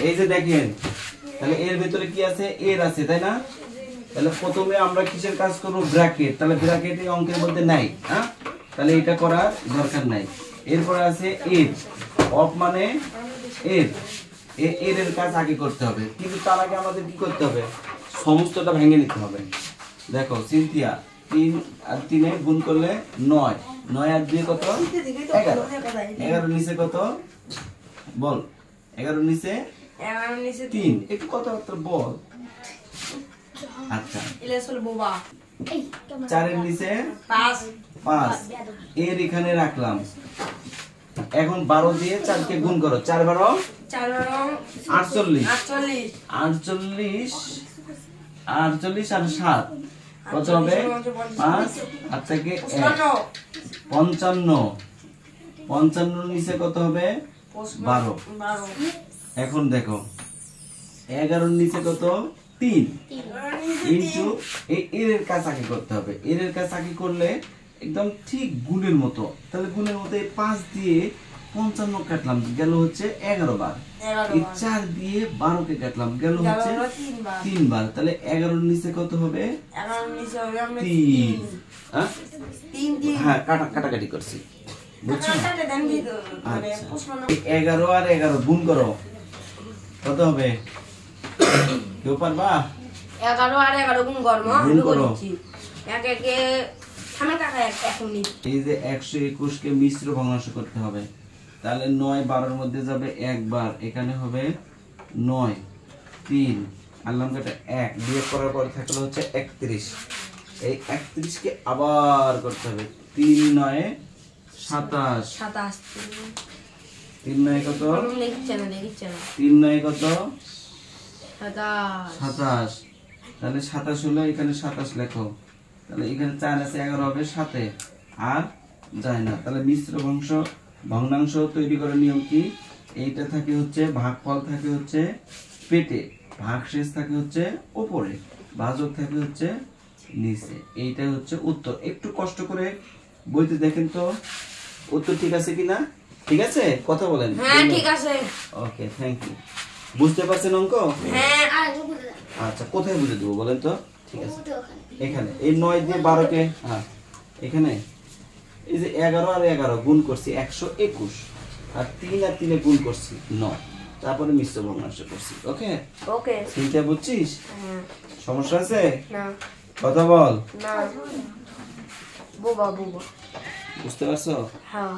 এই যে দেখেন, তাহলে এর ভিতরে কি আছে? এর আছে, তাই না? তাহলে প্রথমে আমরা কিসের কাজ করব? ব্র্যাকেট। তাহলে ব্র্যাকেট এই অঙ্কের মধ্যে নাই, হ্যাঁ? তাহলে এটা করার দরকার নাই। এরপরে আছে এর, অফ মানে এর, এর কাজ আগে করতে হবে, কিন্তু তার আগে আমাদের কি করতে হবে? সমস্তটা ভেঙে নিতে হবে। দেখো সিনথিয়া, 3 আর 3 গুণ করলে 9, 9 আর 2 কত? 11, 11 নিচে কত বল? 11 নিচে 3, একটু কথাবার্তা বল। আচ্ছা, 4 এর নিচে 5, এর এখানে রাখলাম। এখন 12 দিয়ে 4 কে গুণ করো। 4 12 48, 48 আর 7 কত হবে? 5 আর থেকে 55, 55 নিচে কত হবে? 12। এখন দেখো 11 নিচে কত? 3 ইনটু এর কাজ আগে করতে হবে। এর কাজ আগে করলে একদম ঠিক গুণের মতো। তাহলে গুণের মতো 5 দিয়ে 55 কাটলাম, গেল হচ্ছে 11 বার। এই 4 দিয়ে 12 কে কাটলাম, গেল হচ্ছে 3 বার। তাহলে 11 নিচে কত হবে? 3। হ্যাঁ, কাটাকাটি করছি, বুঝছো? 11 আর 11 গুণ করো, কত হবে? কেউ পারবা? 11 আর 11 গুণ করো। এই যে 121 কে মিশ্র ভগ্নাংশ করতে হবে। তাহলে 9 12 এর মধ্যে যাবে একবার, এখানে হবে 9, 3 আনলাম কাটা 1, বিয়োগ করার পর থাকলো হচ্ছে 31। এই 31 কে আবার করতে হবে। 3 9 27, 3 9 কত? 3 9 কত? 27। তাহলে 27 হলো, এখানে 27 লেখো। তাহলে এখানে 4 আছে, 11 হবে 7 আর যায় না। তাহলে মিশ্র ভগ্নাংশ তৈরি করার নিয়ম কি? এইটা থাকে হচ্ছে ভাগফল, থাকে হচ্ছে পেটে, ভাগশেষ থাকে হচ্ছে উপরে, ভাজক থাকে হচ্ছে নিচে। এইটা হচ্ছে উত্তর। একটু কষ্ট করে বইতে দেখেন তো উত্তর ঠিক আছে কিনা। ঠিক আছে, কথা বলেন। হ্যাঁ ঠিক আছে। ওকে, থ্যাংক ইউ। বুঝতে পারছেন অঙ্ক? হ্যাঁ। আচ্ছা, কোথায় বুঝে দেবো বলেন তো? ঠিক আছে, এখানে এই 9 দিয়ে 12 কে, হ্যাঁ এখানে এই যে 11 আর 11 গুণ করছি 121, আর 3 আর 3 গুণ করছি 9, তারপরে মিশ্র ভগ্নাংশ করছি। ওকে ওকে, চিন্তা বুঝছিস? হ্যাঁ। সমস্যা আছে? না। কথা বল। না। বুবা। বুঝতে পারছো? হ্যাঁ।